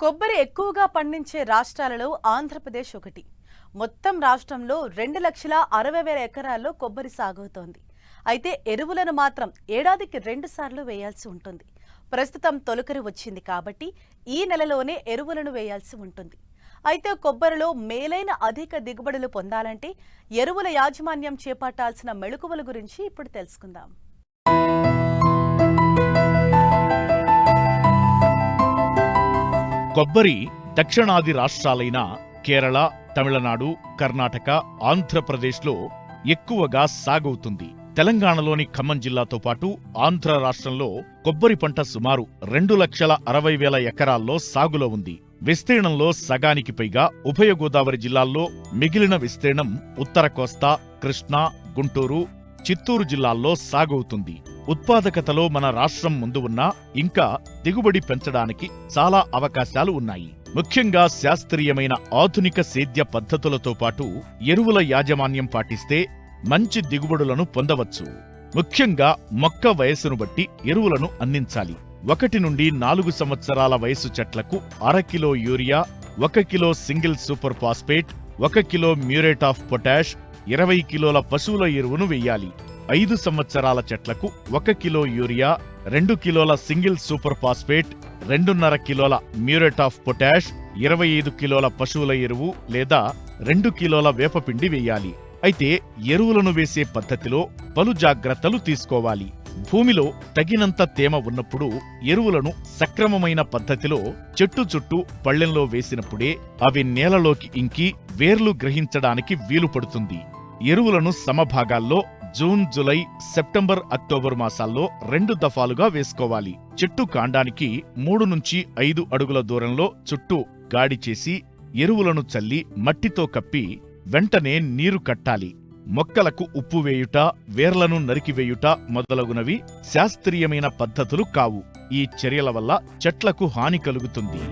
కొబ్బరి ఎక్కువగా పండించే రాష్ట్రాలలో ఆంధ్రప్రదేశ్ ఒకటి. మొత్తం రాష్ట్రంలో 2,60,000 ఎకరాల్లో కొబ్బరి సాగవుతోంది. అయితే ఎరువులను మాత్రం ఏడాదికి 2 సార్లు వేయాల్సి ఉంటుంది. ప్రస్తుతం తొలకరి వచ్చింది కాబట్టి ఈ నెలలోనే ఎరువులను వేయాల్సి ఉంటుంది. అయితే కొబ్బరిలో మేలైన అధిక దిగుబడులు పొందాలంటే ఎరువుల యాజమాన్యం చేపట్టాల్సిన మెళకువల గురించి ఇప్పుడు తెలుసుకుందాం. కొబ్బరి దక్షిణాది రాష్ట్రాలైన కేరళ, తమిళనాడు, కర్ణాటక, ఆంధ్రప్రదేశ్లో ఎక్కువగా సాగవుతుంది. తెలంగాణలోని ఖమ్మం జిల్లాతో పాటు ఆంధ్ర రాష్ట్రంలో కొబ్బరి పంట సుమారు 2,60,000 ఎకరాల్లో సాగులో ఉంది. విస్తీర్ణంలో సగానికి పైగా ఉభయ గోదావరి జిల్లాల్లో, మిగిలిన విస్తీర్ణం ఉత్తర కోస్తా, కృష్ణా, గుంటూరు, చిత్తూరు జిల్లాల్లో సాగవుతుంది. ఉత్పాదకతలో మన రాష్ట్రం ముందు ఉన్నా ఇంకా దిగుబడి పెంచడానికి చాలా అవకాశాలు ఉన్నాయి. ముఖ్యంగా శాస్త్రీయమైన ఆధునిక సేద్య పద్ధతులతో పాటు ఎరువుల యాజమాన్యం పాటిస్తే మంచి దిగుబడులను పొందవచ్చు. ముఖ్యంగా మొక్క వయస్సును బట్టి ఎరువులను అందించాలి. 1 నుండి 4 సంవత్సరాల వయసు చెట్లకు 1/2 kilo urea, 1 kilo single super phosphate, 1 kilo muriate of potash, 20 కిలోల పశువుల ఎరువును వెయ్యాలి. 5 సంవత్సరాల చెట్లకు 1 కిలో యూరియా, 2 కిలోల సింగిల్ సూపర్ ఫాస్ఫేట్, 2.5 కిలోల మ్యూరేట్ ఆఫ్ పొటాష్, 25 కిలోల పశువుల ఎరువు లేదా 2 కిలోల వేపపిండి వెయ్యాలి. అయితే ఎరువులను వేసే పద్ధతిలో పలు జాగ్రత్తలు తీసుకోవాలి. భూమిలో తగినంత తేమ ఉన్నప్పుడు ఎరువులను సక్రమమైన పద్ధతిలో చెట్టు చుట్టూ పళ్ళెంలో వేసినప్పుడే అవి నేలలోకి ఇంకి వేర్లు గ్రహించడానికి వీలు పడుతుంది. ఎరువులను సమభాగాల్లో జూన్, జులై, సెప్టెంబర్, అక్టోబర్ మాసాల్లో 2 దఫాలుగా వేసుకోవాలి. చెట్టు కాండానికి 3 నుంచి 5 అడుగుల దూరంలో చుట్టూ గాడి చేసి ఎరువులను చల్లి మట్టితో కప్పి వెంటనే నీరు కట్టాలి. మొక్కలకు ఉప్పు వేయుట, వేర్లను నరికివేయుట మొదలగునవి శాస్త్రీయమైన పద్ధతులు కావు. ఈ చర్యల వల్ల చెట్లకు హాని కలుగుతుంది.